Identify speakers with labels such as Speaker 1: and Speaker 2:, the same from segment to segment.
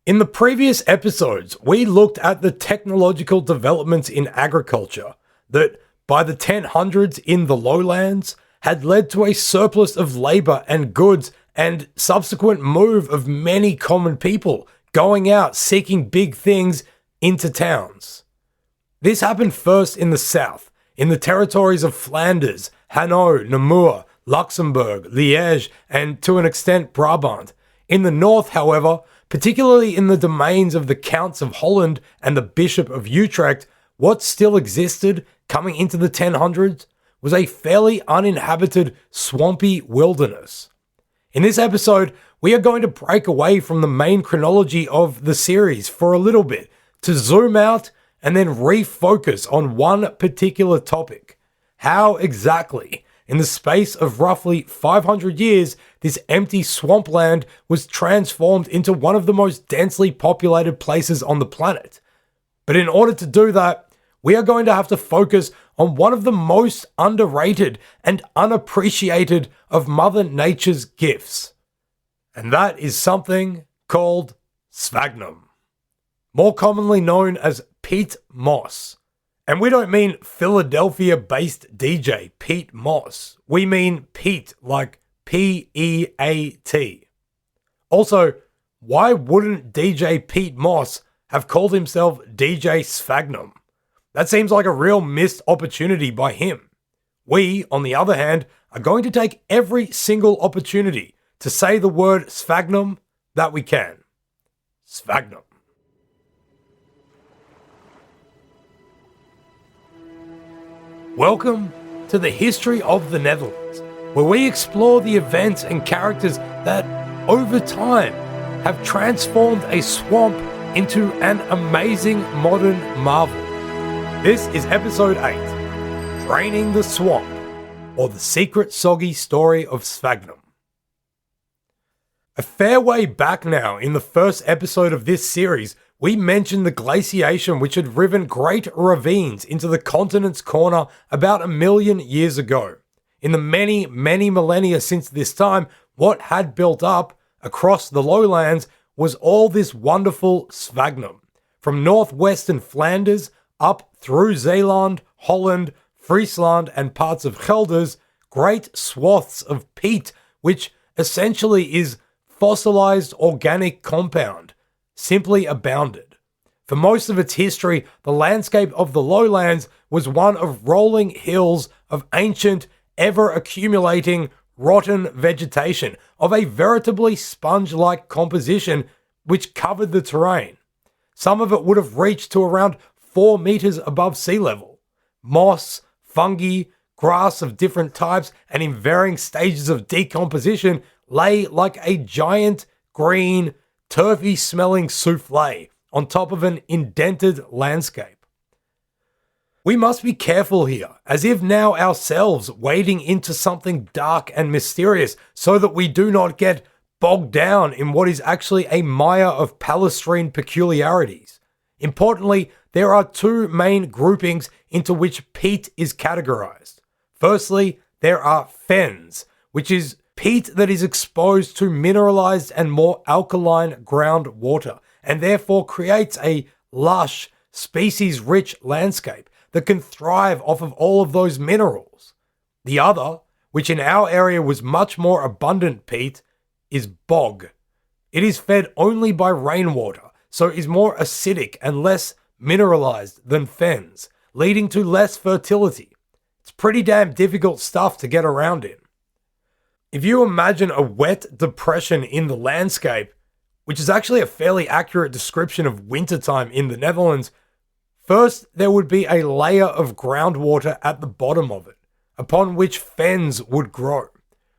Speaker 1: In the previous episodes, we looked at the technological developments in agriculture that, by the 1000s in the lowlands, had led to a surplus of labor and goods and subsequent move of many common people going out seeking big things into towns. This happened first in the south, in the territories of Flanders, Hainaut, Namur, Luxembourg, Liège, and to an extent Brabant. In the north, however, particularly in the domains of the Counts of Holland and the Bishop of Utrecht, what still existed coming into the 1000s was a fairly uninhabited, swampy wilderness. In this episode, we are going to break away from the main chronology of the series for a little bit to zoom out and then refocus on one particular topic. How exactly, in the space of roughly 500 years, this empty swampland was transformed into one of the most densely populated places on the planet. But in order to do that, we are going to have to focus on one of the most underrated and unappreciated of Mother Nature's gifts. And that is something called sphagnum, more commonly known as peat moss. And we don't mean Philadelphia-based DJ Pete Moss. We mean peat, like P-E-A-T. Also, why wouldn't DJ Pete Moss have called himself DJ Sphagnum? That seems like a real missed opportunity by him. We, on the other hand, are going to take every single opportunity to say the word sphagnum that we can. Sphagnum. Welcome to the history of the Netherlands, where we explore the events and characters that, over time, have transformed a swamp into an amazing modern marvel. This is episode 8, Draining the Swamp, or the secret Soggy story of Sphagnum. A fair way back now in the first episode of this series, we mentioned the glaciation which had riven great ravines into the continent's corner about 1 million years ago. In the many, many millennia since this time, what had built up across the lowlands was all this wonderful sphagnum. From northwestern Flanders up through Zeeland, Holland, Friesland, and parts of Gelders, great swaths of peat, which essentially is fossilized organic compound, simply abounded. For most of its history, the landscape of the lowlands was one of rolling hills of ancient, ever-accumulating, rotten vegetation of a veritably sponge-like composition which covered the terrain. Some of it would have reached to around 4 meters above sea level. Moss, fungi, grass of different types and in varying stages of decomposition lay like a giant, green, turfy-smelling souffle on top of an indented landscape. We must be careful here, as if now ourselves wading into something dark and mysterious so that we do not get bogged down in what is actually a mire of palestrine peculiarities. Importantly, there are two main groupings into which peat is categorized. Firstly, there are fens, which is peat that is exposed to mineralized and more alkaline groundwater, and therefore creates a lush, species-rich landscape that can thrive off of all of those minerals. The other, which in our area was much more abundant peat, is bog. It is fed only by rainwater, so is more acidic and less mineralized than fens, leading to less fertility. It's pretty damn difficult stuff to get around in. If you imagine a wet depression in the landscape, which is actually a fairly accurate description of wintertime in the Netherlands, first there would be a layer of groundwater at the bottom of it, upon which fens would grow.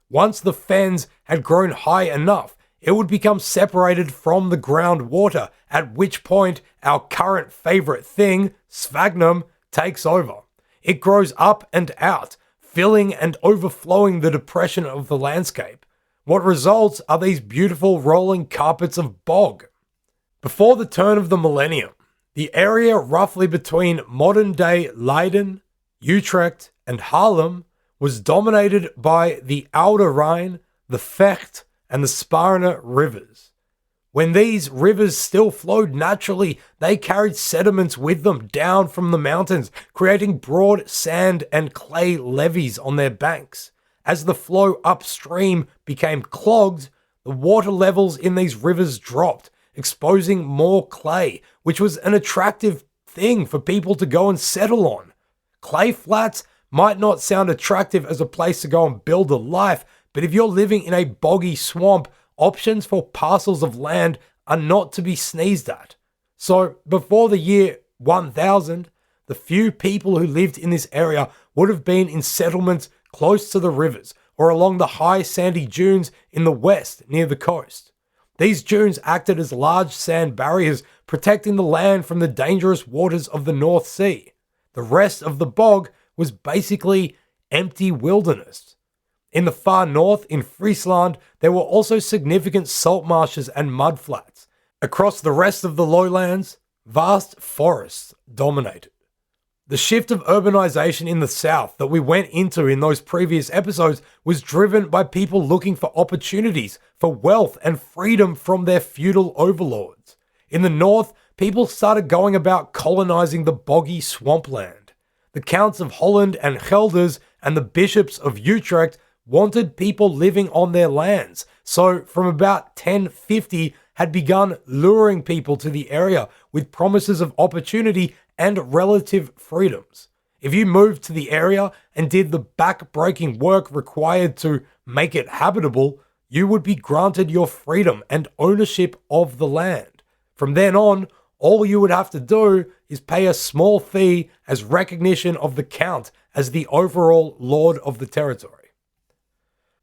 Speaker 1: Once the fens had grown high enough, it would become separated from the groundwater, at which point our current favorite thing, sphagnum, takes over. It grows up and out, filling and overflowing the depression of the landscape. What results are these beautiful rolling carpets of bog. Before the turn of the millennium, the area roughly between modern-day Leiden, Utrecht, and Haarlem was dominated by the Oude Rhine, the Vecht, and the Spaarne rivers. When these rivers still flowed naturally, they carried sediments with them down from the mountains, creating broad sand and clay levees on their banks. As the flow upstream became clogged, the water levels in these rivers dropped, exposing more clay, which was an attractive thing for people to go and settle on. Clay flats might not sound attractive as a place to go and build a life, but if you're living in a boggy swamp, options for parcels of land are not to be sneezed at. So before the year 1000, the few people who lived in this area would have been in settlements close to the rivers or along the high sandy dunes in the west near the coast. These dunes acted as large sand barriers, protecting the land from the dangerous waters of the North Sea. The rest of the bog was basically empty wilderness. In the far north, in Friesland, there were also significant salt marshes and mudflats. Across the rest of the lowlands, vast forests dominated. The shift of urbanization in the south that we went into in those previous episodes was driven by people looking for opportunities, for wealth and freedom from their feudal overlords. In the north, people started going about colonizing the boggy swampland. The counts of Holland and Gelders and the bishops of Utrecht wanted people living on their lands, so from about 1050 had begun luring people to the area with promises of opportunity and relative freedoms. If you moved to the area and did the back-breaking work required to make it habitable, you would be granted your freedom and ownership of the land. From then on, all you would have to do is pay a small fee as recognition of the count as the overall lord of the territory.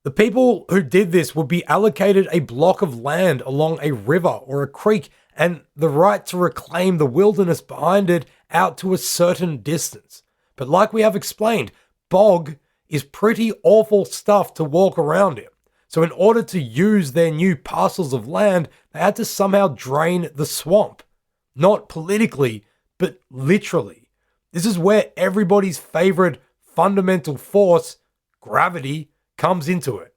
Speaker 1: The people who did this would be allocated a block of land along a river or a creek and the right to reclaim the wilderness behind it out to a certain distance. But like we have explained, bog is pretty awful stuff to walk around in. So in order to use their new parcels of land, they had to somehow drain the swamp. Not politically, but literally. This is where everybody's favorite fundamental force, gravity, comes into it.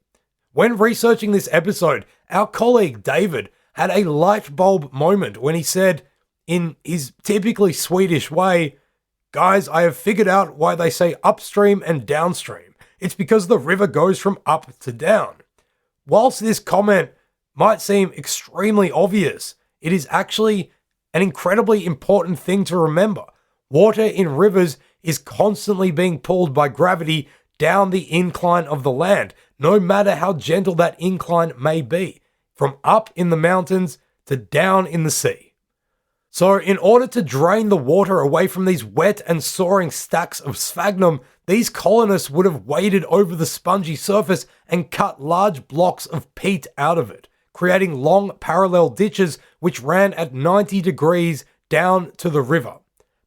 Speaker 1: When researching this episode, our colleague David had a light bulb moment when he said, in his typically Swedish way, "Guys, I have figured out why they say upstream and downstream. It's because the river goes from up to down." Whilst this comment might seem extremely obvious, it is actually an incredibly important thing to remember. Water in rivers is constantly being pulled by gravity down the incline of the land, no matter how gentle that incline may be, from up in the mountains to down in the sea. So in order to drain the water away from these wet and soaring stacks of sphagnum, these colonists would have waded over the spongy surface and cut large blocks of peat out of it, creating long parallel ditches which ran at 90 degrees down to the river.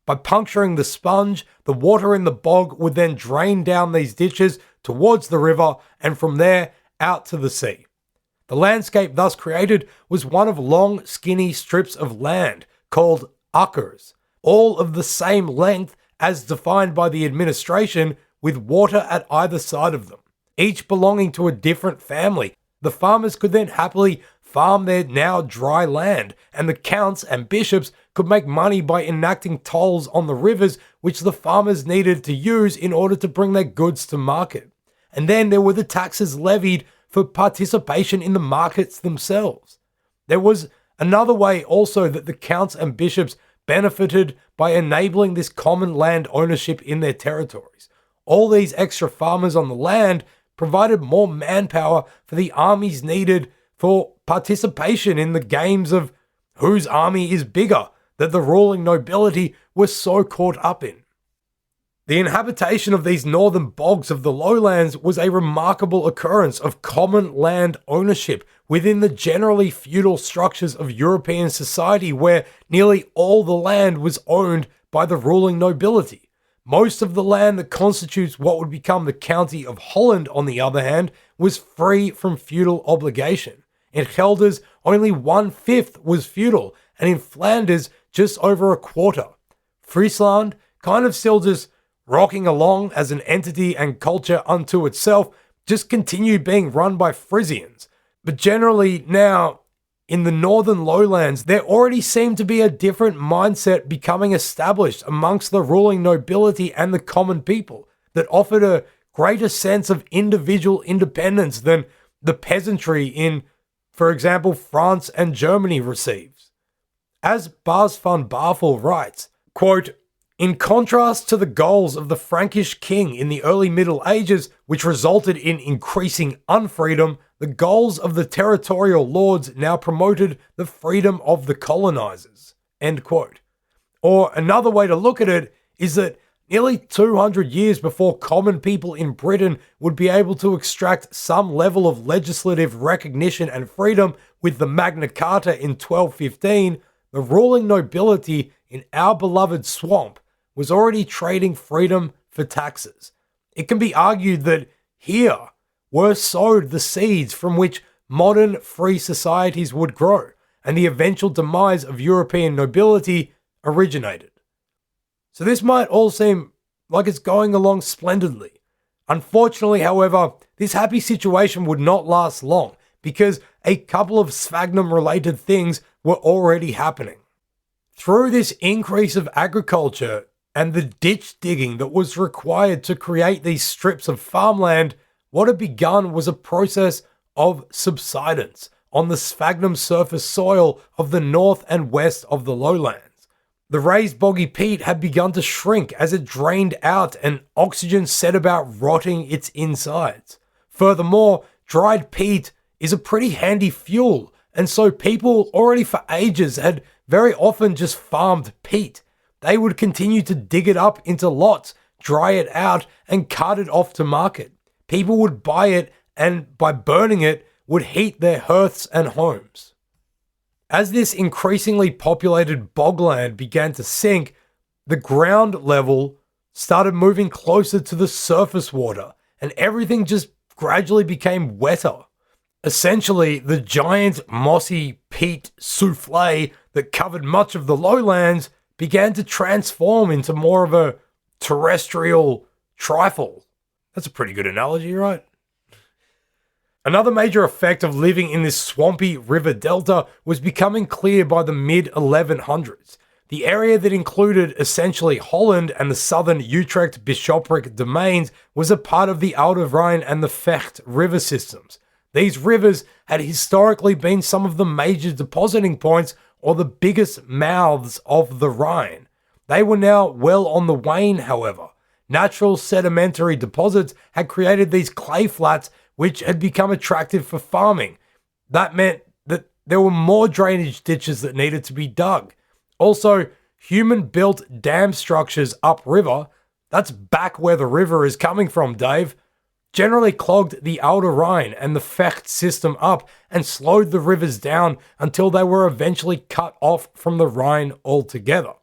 Speaker 1: By puncturing the sponge, the water in the bog would then drain down these ditches towards the river and from there out to the sea. The landscape thus created was one of long, skinny strips of land called akkers, all of the same length as defined by the administration, with water at either side of them, each belonging to a different family. The farmers could then happily farm their now dry land, and the counts and bishops could make money by enacting tolls on the rivers which the farmers needed to use in order to bring their goods to market. And then there were the taxes levied for participation in the markets themselves. There was another way also that the counts and bishops benefited by enabling this common land ownership in their territories. All these extra farmers on the land provided more manpower for the armies needed for participation in the games of whose army is bigger that the ruling nobility was so caught up in. The inhabitation of these northern bogs of the lowlands was a remarkable occurrence of common land ownership within the generally feudal structures of European society, where nearly all the land was owned by the ruling nobility. Most of the land that constitutes what would become the county of Holland, on the other hand, was free from feudal obligation. In Gelders, only 1/5 was feudal, and in Flanders, just over a quarter. Friesland, kind of still just rocking along as an entity and culture unto itself, just continued being run by Frisians. But generally now, in the northern lowlands, there already seemed to be a different mindset becoming established amongst the ruling nobility and the common people that offered a greater sense of individual independence than the peasantry in, for example, France and Germany receives. As Bas van Bavel writes, quote, "In contrast to the goals of the Frankish king in the early Middle Ages, which resulted in increasing unfreedom, the goals of the territorial lords now promoted the freedom of the colonizers." End quote. Or another way to look at it is that nearly 200 years before common people in Britain would be able to extract some level of legislative recognition and freedom with the Magna Carta in 1215, the ruling nobility in our beloved swamp was already trading freedom for taxes. It can be argued that here were sowed the seeds from which modern free societies would grow, and the eventual demise of European nobility originated. So this might all seem like it's going along splendidly. Unfortunately, however, this happy situation would not last long because a couple of sphagnum-related things were already happening. Through this increase of agriculture and the ditch digging that was required to create these strips of farmland, what had begun was a process of subsidence on the sphagnum surface soil of the north and west of the lowlands. The raised boggy peat had begun to shrink as it drained out and oxygen set about rotting its insides. Furthermore, dried peat is a pretty handy fuel, and so people already for ages had very often just farmed peat. They would continue to dig it up into lots, dry it out, and cart it off to market. People would buy it and, by burning it, would heat their hearths and homes. As this increasingly populated bogland began to sink, the ground level started moving closer to the surface water, and everything just gradually became wetter. Essentially, the giant mossy peat souffle that covered much of the lowlands began to transform into more of a terrestrial trifle. That's a pretty good analogy, right? Another major effect of living in this swampy river delta was becoming clear by the mid-1100s. The area that included essentially Holland and the southern Utrecht bishopric domains was a part of the Oude Rhine and the Vecht river systems. These rivers had historically been some of the major depositing points or the biggest mouths of the Rhine. They were now well on the wane, however. Natural sedimentary deposits had created these clay flats which had become attractive for farming. That meant that there were more drainage ditches that needed to be dug. Also, human-built dam structures upriver, that's back where the river is coming from, Dave, generally clogged the Oude Rhine and the Vecht system up and slowed the rivers down until they were eventually cut off from the Rhine altogether.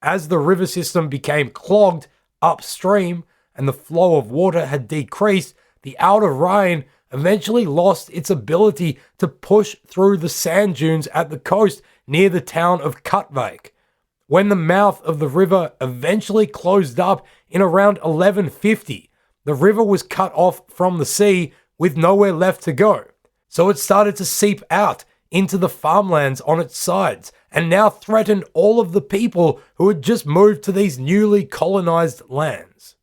Speaker 1: As the river system became clogged upstream and the flow of water had decreased, the Oude Rhine eventually lost its ability to push through the sand dunes at the coast near the town of Katwijk. When the mouth of the river eventually closed up in around 1150, the river was cut off from the sea with nowhere left to go. So it started to seep out into the farmlands on its sides and now threatened all of the people who had just moved to these newly colonized lands.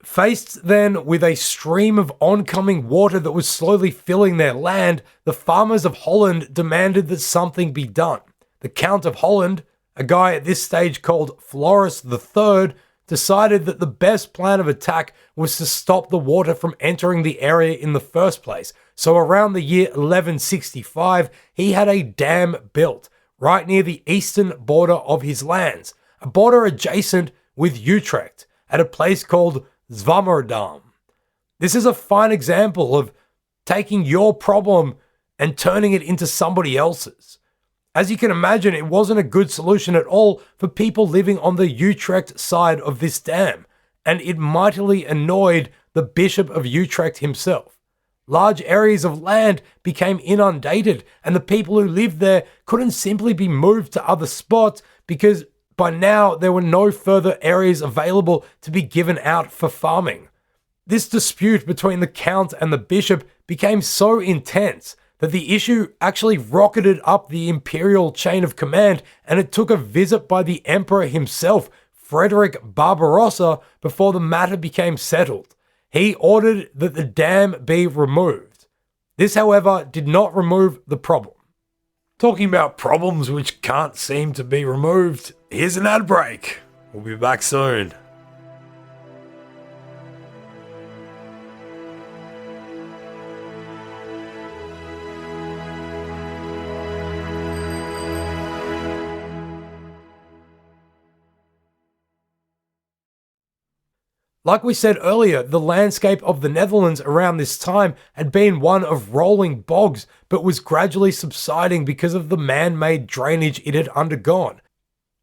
Speaker 1: Faced then with a stream of oncoming water that was slowly filling their land, the farmers of Holland demanded that something be done. The Count of Holland, a guy at this stage called Floris III, decided that the best plan of attack was to stop the water from entering the area in the first place. So around the year 1165, he had a dam built right near the eastern border of his lands, a border adjacent with Utrecht at a place called Zwammerdam. This is a fine example of taking your problem and turning it into somebody else's. As you can imagine, it wasn't a good solution at all for people living on the Utrecht side of this dam, and it mightily annoyed the Bishop of Utrecht himself. Large areas of land became inundated, and the people who lived there couldn't simply be moved to other spots because by now there were no further areas available to be given out for farming. This dispute between the Count and the Bishop became so intense that the issue actually rocketed up the imperial chain of command, and it took a visit by the emperor himself, Frederick Barbarossa, before the matter became settled. He ordered that the dam be removed. This, however, did not remove the problem. Talking about problems which can't seem to be removed, here's an ad break. We'll be back soon. Like we said earlier, the landscape of the Netherlands around this time had been one of rolling bogs, but was gradually subsiding because of the man-made drainage it had undergone.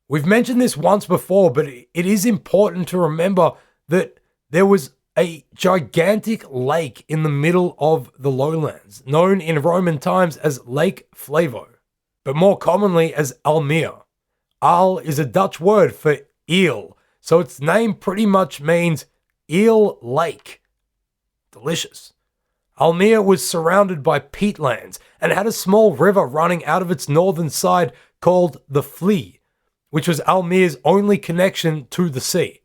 Speaker 1: We've mentioned this once before, but it is important to remember that there was a gigantic lake in the middle of the lowlands, known in Roman times as Lake Flavo, but more commonly as Almere. Al is a Dutch word for eel, so its name pretty much means Eel Lake. Delicious. Almere was surrounded by peatlands and had a small river running out of its northern side called the Vlie, which was Almere's only connection to the sea.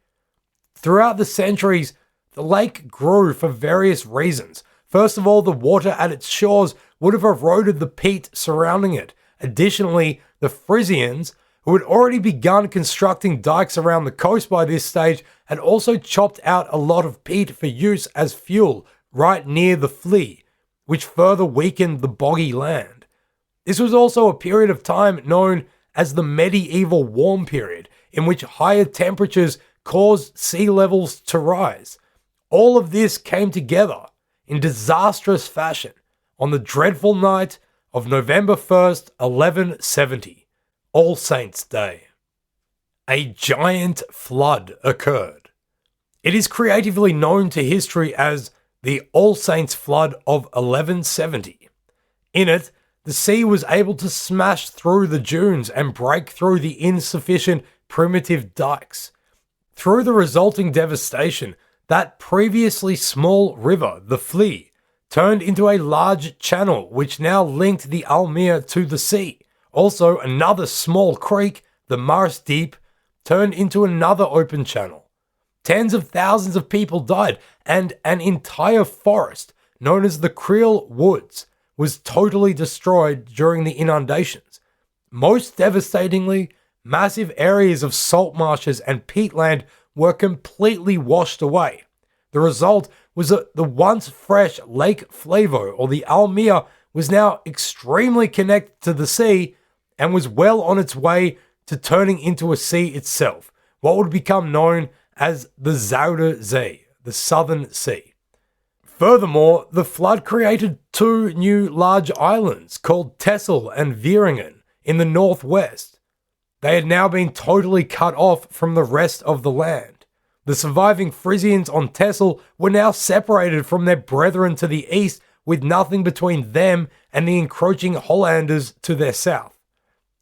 Speaker 1: Throughout the centuries, the lake grew for various reasons. First of all, the water at its shores would have eroded the peat surrounding it. Additionally, the Frisians, who had already begun constructing dikes around the coast by this stage, had also chopped out a lot of peat for use as fuel right near the Vlie, which further weakened the boggy land. This was also a period of time known as the medieval warm period, in which higher temperatures caused sea levels to rise. All of this came together in disastrous fashion on the dreadful night of November 1st, 1170. All Saints' Day. A giant flood occurred. It is creatively known to history as the All Saints Flood of 1170. In it, the sea was able to smash through the dunes and break through the insufficient primitive dikes. Through the resulting devastation, that previously small river, the Vlie, turned into a large channel which now linked the Almere to the sea. Also, another small creek, the Marsdiep, turned into another open channel. Tens of thousands of people died, and an entire forest, known as the Creel Woods, was totally destroyed during the inundations. Most devastatingly, massive areas of salt marshes and peatland were completely washed away. The result was that the once fresh Lake Flavo, or the Almere, was now extremely connected to the sea and was well on its way to turning into a sea itself, what would become known as the Zuider Zee, the Southern Sea. Furthermore, the flood created two new large islands called Texel and Wieringen in the northwest. They had now been totally cut off from the rest of the land. The surviving Frisians on Texel were now separated from their brethren to the east, with nothing between them and the encroaching Hollanders to their south.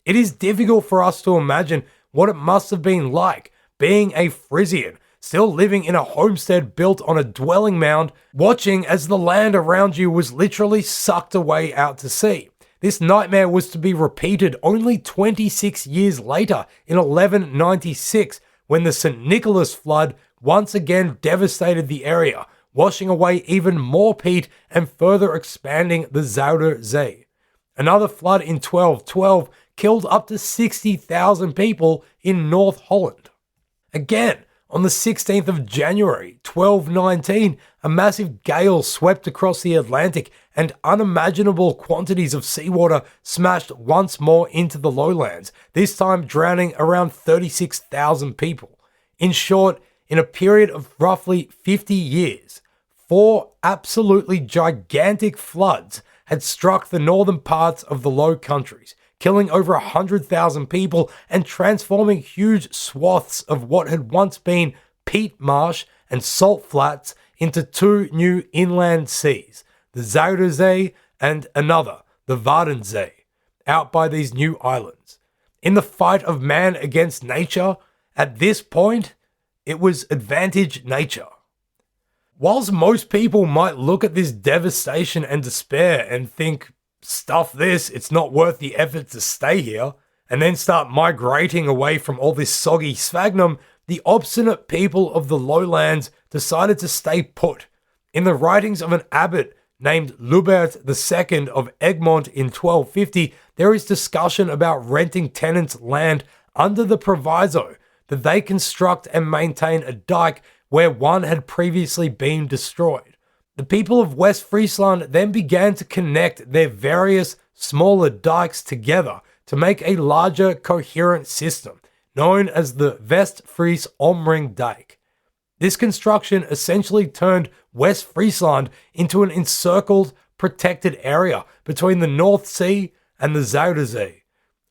Speaker 1: It is difficult for us to imagine what it must have been like being a Frisian, still living in a homestead built on a dwelling mound, watching as the land around you was literally sucked away out to sea. This nightmare was to be repeated only 26 years later in 1196, when the St. Nicholas flood once again devastated the area, washing away even more peat and further expanding the Zuider Zee. Another flood in 1212 killed up to 60,000 people in North Holland. Again, on the 16th of January 1219, a massive gale swept across the Atlantic and unimaginable quantities of seawater smashed once more into the lowlands, this time drowning around 36,000 people. In short, in a period of roughly 50 years, 4 absolutely gigantic floods had struck the northern parts of the Low Countries, killing over 100,000 people and transforming huge swaths of what had once been peat marsh and salt flats into two new inland seas, the Zuider Zee and another, the Wadden, out by these new islands. In the fight of man against nature, at this point, it was advantage nature. Whilst most people might look at this devastation and despair and think, stuff this, it's not worth the effort to stay here, and then start migrating away from all this soggy sphagnum, the obstinate people of the lowlands decided to stay put. In the writings of an abbot named Lubert II of Egmont in 1250, there is discussion about renting tenants land under the proviso that they construct and maintain a dike where one had previously been destroyed. The people of West Friesland then began to connect their various smaller dikes together to make a larger coherent system, known as the Westfries Omring Dike. This construction essentially turned West Friesland into an encircled, protected area between the North Sea and the Zuiderzee.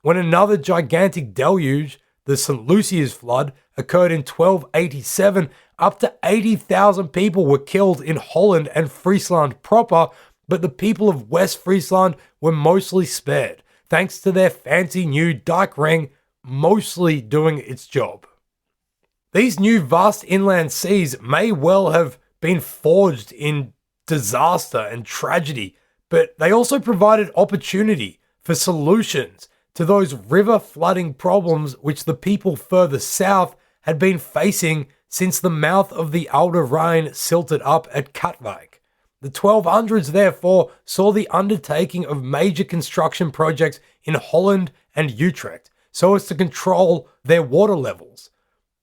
Speaker 1: When another gigantic deluge, the St. Lucia's flood, occurred in 1287, up to 80,000 people were killed in Holland and Friesland proper, but the people of West Friesland were mostly spared, thanks to their fancy new dike ring mostly doing its job. These new vast inland seas may well have been forged in disaster and tragedy, but they also provided opportunity for solutions to those river flooding problems which the people further south had been facing since the mouth of the Oude Rhine silted up at Katwijk. The 1200s therefore saw the undertaking of major construction projects in Holland and Utrecht so as to control their water levels.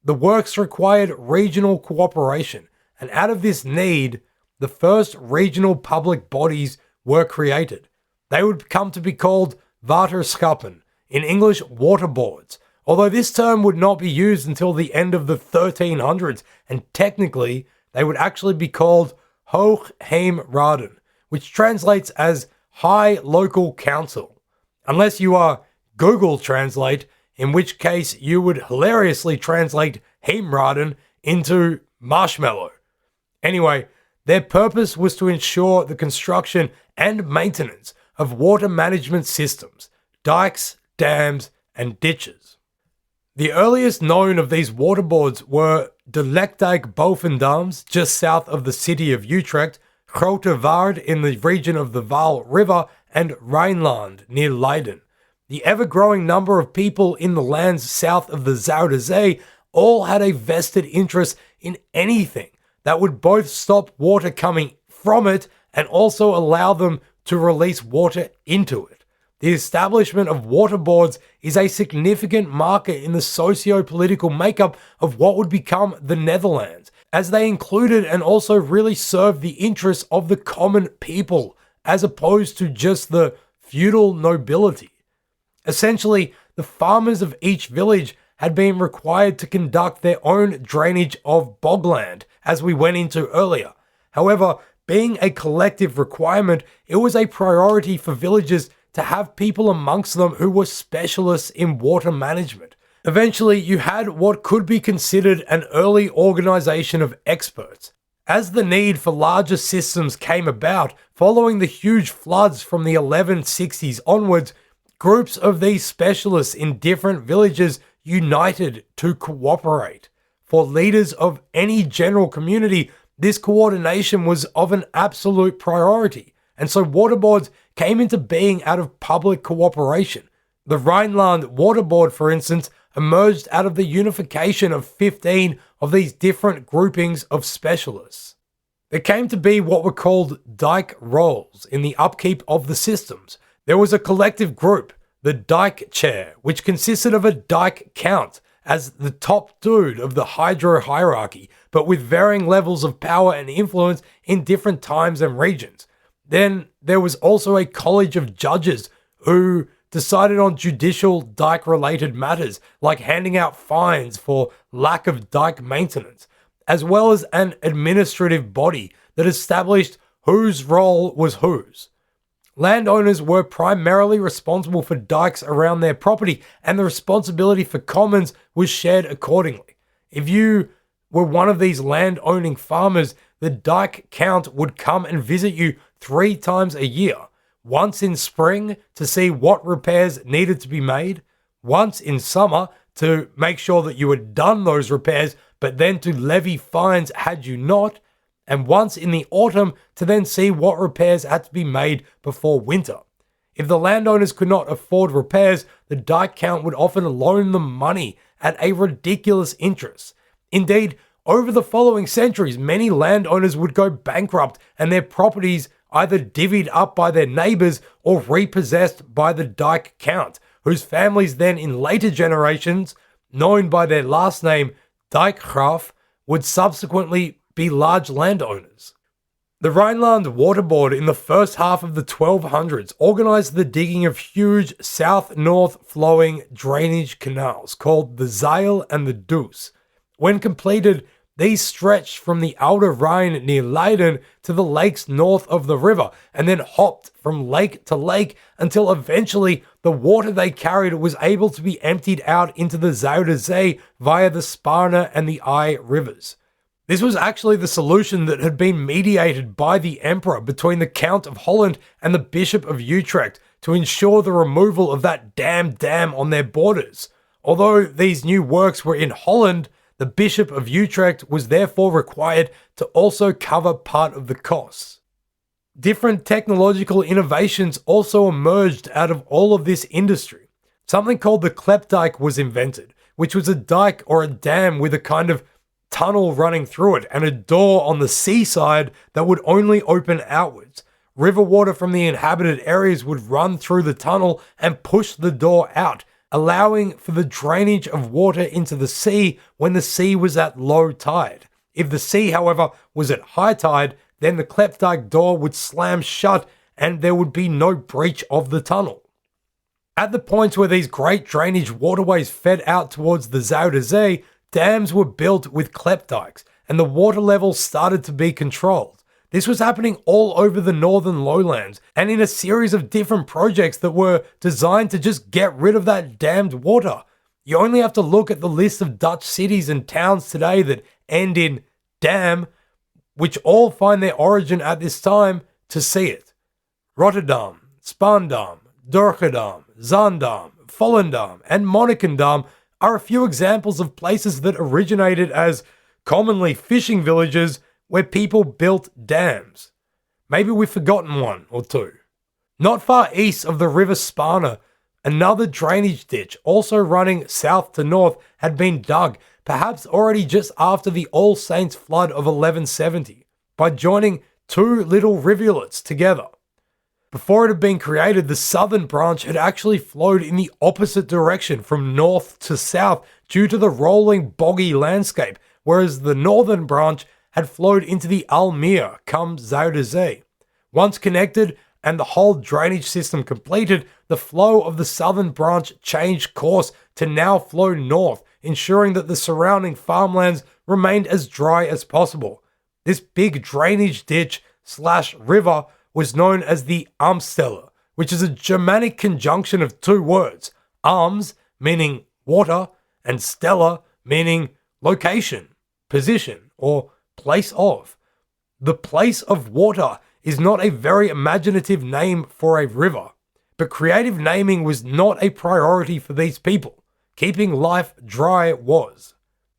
Speaker 1: The works required regional cooperation, and out of this need, the first regional public bodies were created. They would come to be called waterschappen, in English water boards, although this term would not be used until the end of the 1300s, and technically they would actually be called Hoogheemraden, which translates as High Local Council, unless you are Google Translate, in which case you would hilariously translate Heemraden into marshmallow. Anyway, their purpose was to ensure the construction and maintenance of water management systems, dikes, dams, and ditches. The earliest known of these waterboards were De Lekdijk Bovendams, just south of the city of Utrecht, Grote Waard in the region of the Waal River, and Rijnland near Leiden. The ever-growing number of people in the lands south of the Zuiderzee all had a vested interest in anything that would both stop water coming from it and also allow them to release water into it. The establishment of waterboards is a significant marker in the socio-political makeup of what would become the Netherlands, as they included and also really served the interests of the common people, as opposed to just the feudal nobility. Essentially, the farmers of each village had been required to conduct their own drainage of bogland, as we went into earlier. However, being a collective requirement, it was a priority for villages to have people amongst them who were specialists in water management. Eventually, you had what could be considered an early organization of experts. As the need for larger systems came about, following the huge floods from the 1160s onwards, groups of these specialists in different villages united to cooperate. For leaders of any general community, this coordination was of an absolute priority, and so waterboards came into being out of public cooperation. The Rijnland Water Board, for instance, emerged out of the unification of 15 of these different groupings of specialists. There came to be what were called dike roles in the upkeep of the systems. There was a collective group, the dike chair, which consisted of a dike count as the top dude of the hydro hierarchy, but with varying levels of power and influence in different times and regions. Then there was also a college of judges who decided on judicial dike-related matters, like handing out fines for lack of dike maintenance, as well as an administrative body that established whose role was whose. Landowners were primarily responsible for dikes around their property, and the responsibility for commons was shared accordingly. If you were one of these land-owning farmers, the dike count would come and visit you 3 times a year. Once in spring to see what repairs needed to be made, once in summer to make sure that you had done those repairs, but then to levy fines had you not, and once in the autumn to then see what repairs had to be made before winter. If the landowners could not afford repairs, the dike count would often loan them money at a ridiculous interest. Indeed, over the following centuries, many landowners would go bankrupt and their properties either divvied up by their neighbors or repossessed by the dike count, whose families then in later generations, known by their last name Dijkgraaf, would subsequently be large landowners. The Rhineland Water Board in the first half of the 1200s organized the digging of huge south-north flowing drainage canals called the Zeil and the Doos. When completed, these stretched from the Outer Rhine near Leiden to the lakes north of the river and then hopped from lake to lake until eventually the water they carried was able to be emptied out into the Zuider Zee via the Sparne and the Ij rivers. This was actually the solution that had been mediated by the emperor between the Count of Holland and the Bishop of Utrecht to ensure the removal of that damn dam on their borders. Although these new works were in Holland, the Bishop of Utrecht was therefore required to also cover part of the costs. Different technological innovations also emerged out of all of this industry. Something called the klepdijk was invented, which was a dike or a dam with a kind of tunnel running through it and a door on the seaside that would only open outwards. River water from the inhabited areas would run through the tunnel and push the door out, allowing for the drainage of water into the sea when the sea was at low tide. If the sea, however, was at high tide, then the klepdijk door would slam shut and there would be no breach of the tunnel. At the points where these great drainage waterways fed out towards the Zuider Zee, dams were built with klepdijks and the water level started to be controlled. This was happening all over the northern lowlands and in a series of different projects that were designed to just get rid of that damned water. You only have to look at the list of Dutch cities and towns today that end in dam, which all find their origin at this time, to see it. Rotterdam, Spandam, Durgedam, Zaandam, Volendam, and Monnikendam are a few examples of places that originated as commonly fishing villages where people built dams. Maybe we've forgotten one or two. Not far east of the river Sparne, another drainage ditch, also running south to north, had been dug, perhaps already just after the All Saints flood of 1170, by joining two little rivulets together. Before it had been created, the southern branch had actually flowed in the opposite direction from north to south due to the rolling boggy landscape, whereas the northern branch had flowed into the Almeer come Zuider Zee. Once connected and the whole drainage system completed, the flow of the southern branch changed course to now flow north, ensuring that the surrounding farmlands remained as dry as possible. This big drainage ditch / river was known as the Amstelle, which is a Germanic conjunction of two words, Ams meaning water and Stella meaning location, position, or place of. The place of water is not a very imaginative name for a river, but creative naming was not a priority for these people. Keeping life dry was.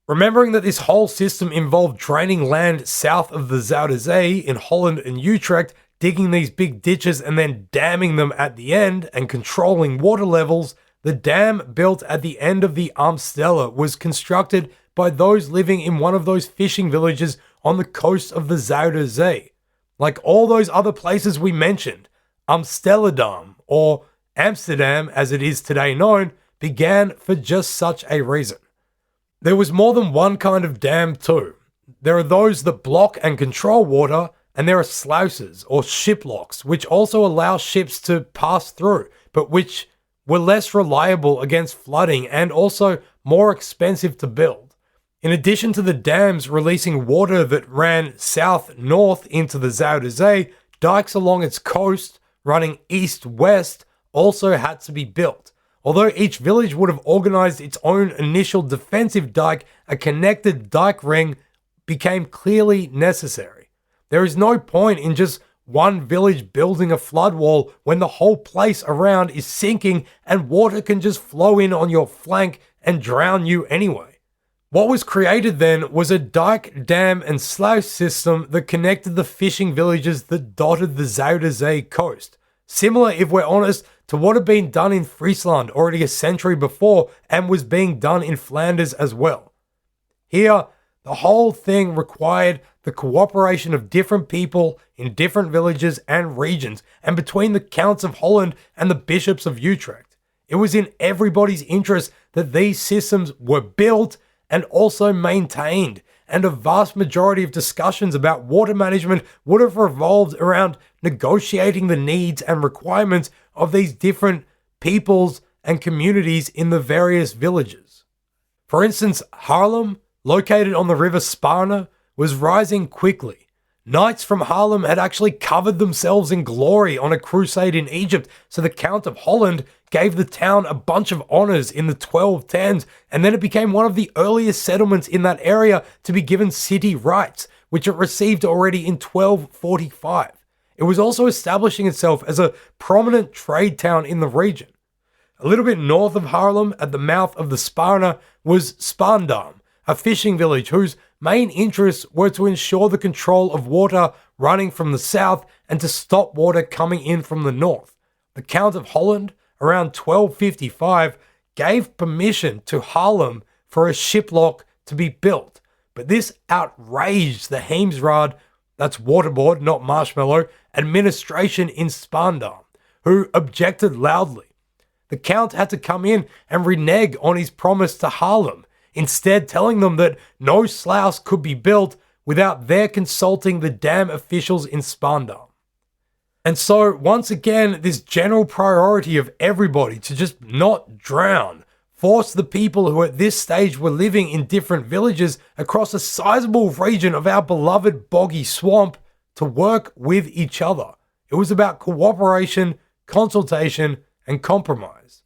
Speaker 1: Remembering that this whole system involved draining land south of the Zuider Zee in Holland and Utrecht, digging these big ditches and then damming them at the end and controlling water levels, the dam built at the end of the Amstelle was constructed by those living in one of those fishing villages on the coast of the Zuider Zee. Like all those other places we mentioned, Amstelledam, or Amsterdam as it is today known, began for just such a reason. There was more than one kind of dam too. There are those that block and control water, and there are sluices or ship locks, which also allow ships to pass through, but which were less reliable against flooding and also more expensive to build. In addition to the dams releasing water that ran south-north into the Zuider Zee, dikes along its coast running east-west also had to be built. Although each village would have organized its own initial defensive dike, a connected dike ring became clearly necessary. There is no point in just one village building a flood wall when the whole place around is sinking and water can just flow in on your flank and drown you anyway. What was created then was a dike, dam and sluice system that connected the fishing villages that dotted the Zuider Zee coast. Similar, if we're honest, to what had been done in Friesland already a century before and was being done in Flanders as well. Here, the whole thing required the cooperation of different people in different villages and regions, and between the Counts of Holland and the Bishops of Utrecht. It was in everybody's interest that these systems were built and also maintained, and a vast majority of discussions about water management would have revolved around negotiating the needs and requirements of these different peoples and communities in the various villages. For instance, Haarlem, located on the river Sphagnum, was rising quickly. Knights from Haarlem had actually covered themselves in glory on a crusade in Egypt, so the Count of Holland gave the town a bunch of honors in the 1210s, and then it became one of the earliest settlements in that area to be given city rights, which it received already in 1245. It was also establishing itself as a prominent trade town in the region. A little bit north of Haarlem, at the mouth of the Sphagnum, was Spandam, a fishing village whose main interests were to ensure the control of water running from the south and to stop water coming in from the north. The Count of Holland, around 1255, gave permission to Haarlem for a shiplock to be built, but this outraged the Heemsraad, that's waterboard, not marshmallow, administration in Spandam, who objected loudly. The Count had to come in and renege on his promise to Haarlem, instead telling them that no sluice could be built without their consulting the dam officials in Spandam. And so, once again, this general priority of everybody to just not drown forced the people who at this stage were living in different villages across a sizable region of our beloved boggy swamp to work with each other. It was about cooperation, consultation, and compromise.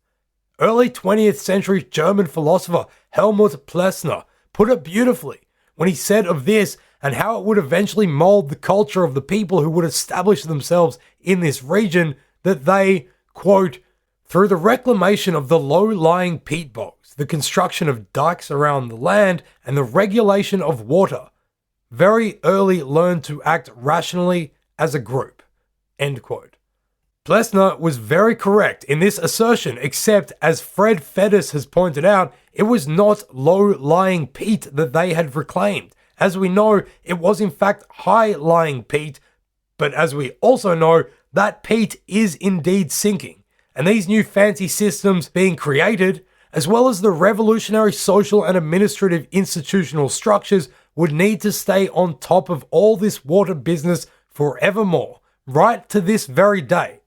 Speaker 1: Early 20th century German philosopher Helmut Plessner put it beautifully when he said of this and how it would eventually mold the culture of the people who would establish themselves in this region, that they, quote, through the reclamation of the low-lying peat bogs, the construction of dikes around the land, and the regulation of water, very early learned to act rationally as a group, end quote. Plessner was very correct in this assertion, except, as Fred Fedis has pointed out, it was not low-lying peat that they had reclaimed. As we know, it was in fact high-lying peat, but as we also know, that peat is indeed sinking. And these new fancy systems being created, as well as the revolutionary social and administrative institutional structures, would need to stay on top of all this water business forevermore, right to this very day.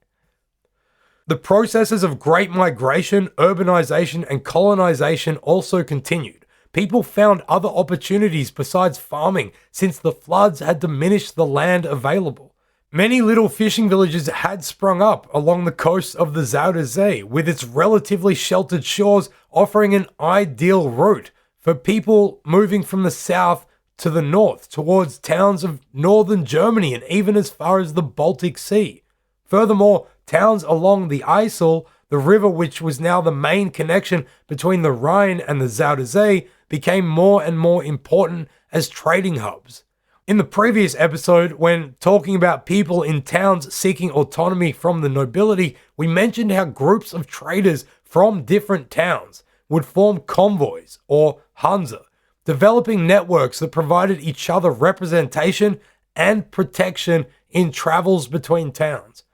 Speaker 1: The processes of great migration, urbanization, and colonization also continued. People found other opportunities besides farming, since the floods had diminished the land available. Many little fishing villages had sprung up along the coast of the Zuider Zee, with its relatively sheltered shores offering an ideal route for people moving from the south to the north towards towns of northern Germany and even as far as the Baltic Sea. Furthermore, towns along the IJssel, the river which was now the main connection between the Rhine and the Zuider Zee, became more and more important as trading hubs. In the previous episode, when talking about people in towns seeking autonomy from the nobility, we mentioned how groups of traders from different towns would form convoys, or Hansa, developing networks that provided each other representation and protection in travels between towns.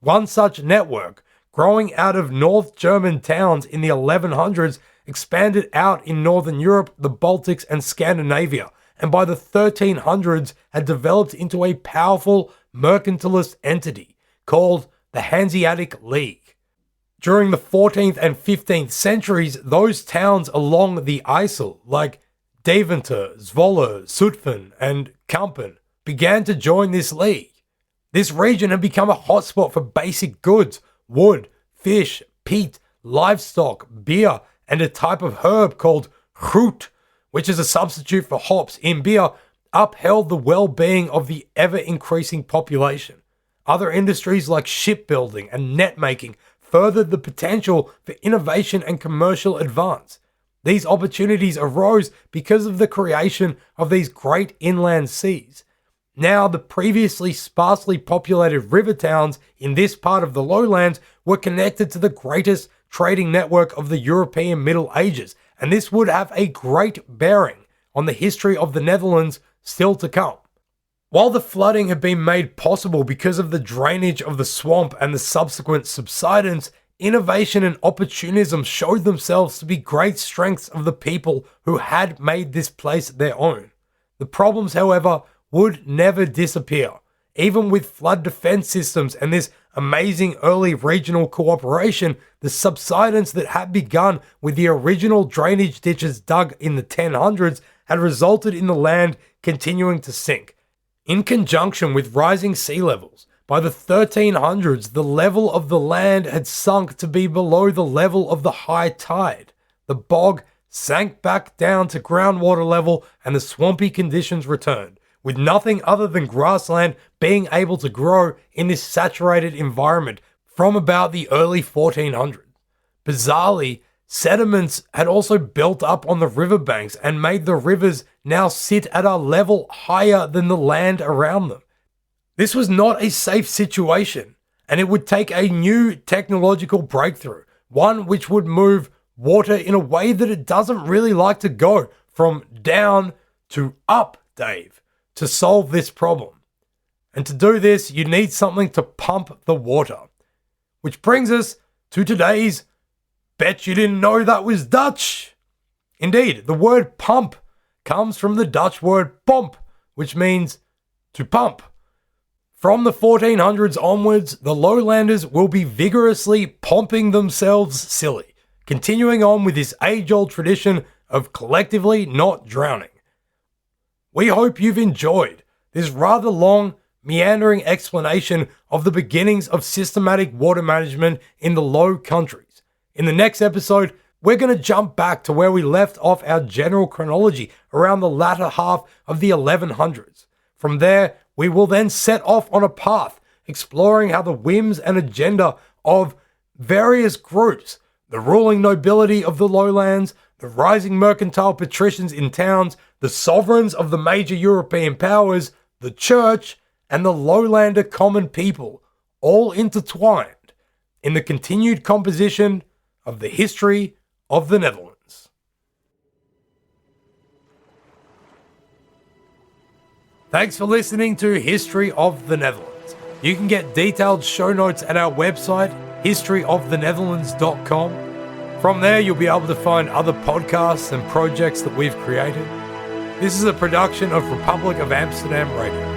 Speaker 1: One such network, growing out of North German towns in the 1100s, expanded out in Northern Europe, the Baltics, and Scandinavia, and by the 1300s had developed into a powerful mercantilist entity called the Hanseatic League. During the 14th and 15th centuries, those towns along the IJssel, like Deventer, Zwolle, Zutphen, and Kampen, began to join this league. This region had become a hotspot for basic goods: wood, fish, peat, livestock, beer, and a type of herb called groot, which is a substitute for hops in beer, upheld the well-being of the ever-increasing population. Other industries like shipbuilding and net-making furthered the potential for innovation and commercial advance. These opportunities arose because of the creation of these great inland seas. Now, the previously sparsely populated river towns in this part of the lowlands were connected to the greatest trading network of the European Middle Ages, and this would have a great bearing on the history of the Netherlands still to come. While the flooding had been made possible because of the drainage of the swamp and the subsequent subsidence, innovation and opportunism showed themselves to be great strengths of the people who had made this place their own. The problems, however, would never disappear. Even with flood defense systems and this amazing early regional cooperation, the subsidence that had begun with the original drainage ditches dug in the 1000s had resulted in the land continuing to sink. In conjunction with rising sea levels, by the 1300s, the level of the land had sunk to be below the level of the high tide. The bog sank back down to groundwater level and the swampy conditions returned, with nothing other than grassland being able to grow in this saturated environment from about the early 1400s. Bizarrely, sediments had also built up on the riverbanks and made the rivers now sit at a level higher than the land around them. This was not a safe situation, and it would take a new technological breakthrough, one which would move water in a way that it doesn't really like to go from down to up, Dave, to solve this problem. And to do this, you need something to pump the water. Which brings us to today's Bet You Didn't Know That Was Dutch. Indeed, the word pump comes from the Dutch word pomp, which means to pump. From the 1400s onwards, the lowlanders will be vigorously pumping themselves silly, continuing on with this age-old tradition of collectively not drowning. We hope you've enjoyed this rather long, meandering explanation of the beginnings of systematic water management in the Low Countries. In the next episode, we're going to jump back to where we left off our general chronology around the latter half of the 1100s. From there, we will then set off on a path exploring how the whims and agenda of various groups, the ruling nobility of the lowlands, the rising mercantile patricians in towns, the sovereigns of the major European powers, the church, and the lowlander common people, all intertwined in the continued composition of the history of the Netherlands. Thanks for listening to History of the Netherlands. You can get detailed show notes at our website, historyofthenetherlands.com. From there, you'll be able to find other podcasts and projects that we've created. This is a production of Republic of Amsterdam Radio.